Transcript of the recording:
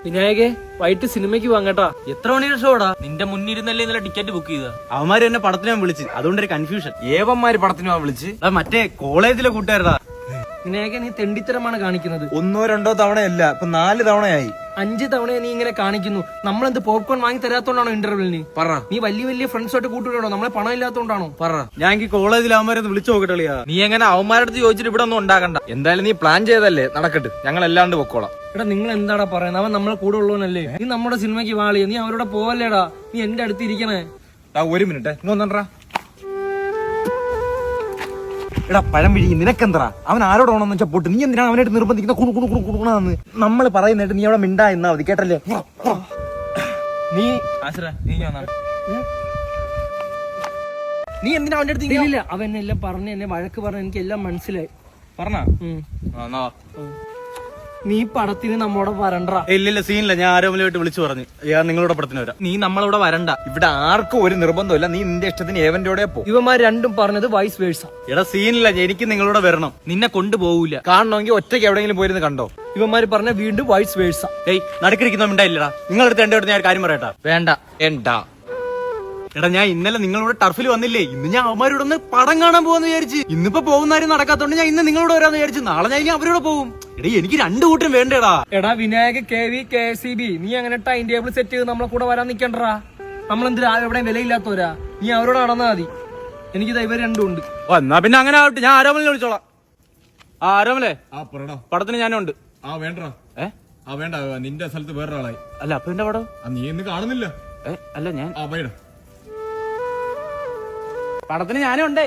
വിനായകെ വൈകിട്ട് സിനിമയ്ക്ക് പോവാം കേട്ടാ. എത്ര മണിയുടെ ഷോടാ? നിന്റെ മുന്നിരുന്നല്ലേ ഇന്നലെ ടിക്കറ്റ് ബുക്ക് ചെയ്ത? അവന്മാര് എന്നെ പടത്തിന് ഞാൻ വിളിച്ച്, അതുകൊണ്ടൊരു കൺഫ്യൂഷൻ. ഏവന്മാര് പടത്തിന് ഞാൻ വിളിച്ച് മറ്റേ കോളേജിലെ കൂട്ടുകാരടാ. വിനായകൻ നീ തെണ്ടിത്തരമാണ് കാണിക്കുന്നത്. 1 2 തവണയല്ല, ഇപ്പൊ 4 തവണയായി. 5 തവണ നീ ഇങ്ങനെ കാണിക്കുന്നു. നമ്മളെന്ത് പോപ്കോൺ വാങ്ങി തരാത്തോണ്ടാണോ ഇന്റർവെല്ലിന്? പറ, നീ വലിയ വലിയ ഫ്രണ്ട്സായിട്ട് കൂട്ടുകാരാണോ? നമ്മളെ പണം ഇല്ലാത്തോണ്ടാണോ? പറ. ഞാൻ എനിക്ക് കോളേജിൽ അവന്മാരൊന്ന് വിളിച്ചു നോക്കട്ടെളിയാ. നീ എങ്ങനെ അവന്മാരുടെ അടുത്ത് ചോദിച്ചിട്ട് ഇവിടെ ഒന്നും ഉണ്ടാക്കണ്ട. എന്തായാലും നീ പ്ലാൻ ചെയ്തല്ലേ, നടക്കട്ടെ. ഞങ്ങൾ എല്ലാണ്ട് പൊക്കോളാം. എടാ നിങ്ങൾ എന്താടാ പറയുന്നത്? അവൻ നമ്മളെ കൂടെ ഉള്ളവനല്ലേ? നീ നമ്മുടെ സിനിമയ്ക്ക് വാളിയ, നീ അവരോടെ പോവല്ലേടാ. നീ എന്റെ അടുത്ത് ഇരിക്കണേ. 1 മിനിറ്റ് ഇങ്ങോട്ടാ. എടാ പഴം വിഴി, നിനക്കെന്തറാ? അവൻ ആരോടാണെന്ന് വെച്ചാൽ പോട്ട്. നീ എന്തിനാണ് അവനായിട്ട് നിർബന്ധിക്കുന്ന കുണുകുണുകുണുകുണാന്ന്? നമ്മൾ പറയുന്നിട്ട് നീ അവിടെ മിണ്ടാ എന്നാ മതി, കേട്ടല്ലേ? നീ നീ എന്തിനാ അവന്റെ അടുത്ത് ഇല്ല, അവൻ എല്ലാം പറഞ്ഞ് എന്നെ വഴക്ക് പറഞ്ഞ് എനിക്ക് എല്ലാം മനസ്സിലായി. പറഞ്ഞ നീ പടത്തിന് നമ്മോടെ വരണ്ടാ. ഇല്ല സീനില്ല. ഞാൻ ആരോമലായിട്ട് വിളിച്ചു പറഞ്ഞു ഞാൻ നിങ്ങളുടെ പടത്തിന് വരാം. നീ നമ്മളിവിടെ വരണ്ട. ഇവിടെ ആർക്കും ഒരു നിർബന്ധമില്ല. നീ നിന്റെ ഇഷ്ടത്തിന് ഏവന്റോടെ പോ. ഇവന്മാർ രണ്ടും പറഞ്ഞത് വൈസ് വേഴ്സ. എടാ സീനില്ല, എനിക്ക് നിങ്ങളോട് വരണം. നിന്നെ കൊണ്ടുപോകൂല. കാണണമെങ്കിൽ ഒറ്റയ്ക്ക് എവിടെയെങ്കിലും പോയിരുന്ന് കണ്ടോ. ഇവന്മാര് പറഞ്ഞ വീണ്ടും വൈസ് വേഴ്സ. ഏയ് നടുക്കിരിക്കുന്ന മിണ്ടായില്ലടാ. നിങ്ങളടുത്ത് എന്റെ അടുത്ത് ഞാൻ കാര്യം പറയട്ടാ. വേണ്ട. എന്താ എടാ, ഞാൻ ഇന്നലെ നിങ്ങളോട് ടർഫിൽ വന്നില്ലേ? ഇന്ന് ഞാൻ അവന്മാരോട് ഒന്ന് പടം കാണാൻ പോവാന്ന് വിചാരിച്ച്. ഇന്നിപ്പോ പോകുന്നാരും നടക്കാത്തോണ്ട് ഞാൻ ഇന്ന് നിങ്ങളോട് വരാന്ന് വിചാരിച്ചു. നാളെ ഞാൻ ഇനി അവരോട് പോകും. എടാ എനിക്ക് 2 കൂട്ടം വേണ്ടേടാ. എടാ വിനായക KV KCB, നീ അങ്ങനെ ടൈം ടേബിൾ സെറ്റ് ചെയ്ത് നമ്മളെ കൂടെ വരാൻ നിക്കണ്ടാ. നമ്മളെന്തിനാ എവിടെ വിലയില്ലാത്തവരാ? നീ അവരോട് നടന്നാ മതി. എനിക്ക് ഇവർ രണ്ടും ഉണ്ട്. എന്നാ പിന്നെ അങ്ങനെ ആവട്ടെ. ഞാൻ ആരോമലിനെ വിളിച്ചോളാം. ആരോമലേ, പടത്തിന് ഞാനുണ്ട്. വേണ്ട വേണ്ട, നിന്റെ സ്ഥലത്ത് വേറൊരാളായി. അല്ല അപ്പൊ എന്റെ പടം നീ ഇന്ന് കാണുന്നില്ല. അല്ല ഞാൻ പോയിടാ. പടത്തിന് ഞാനും ഉണ്ടേ.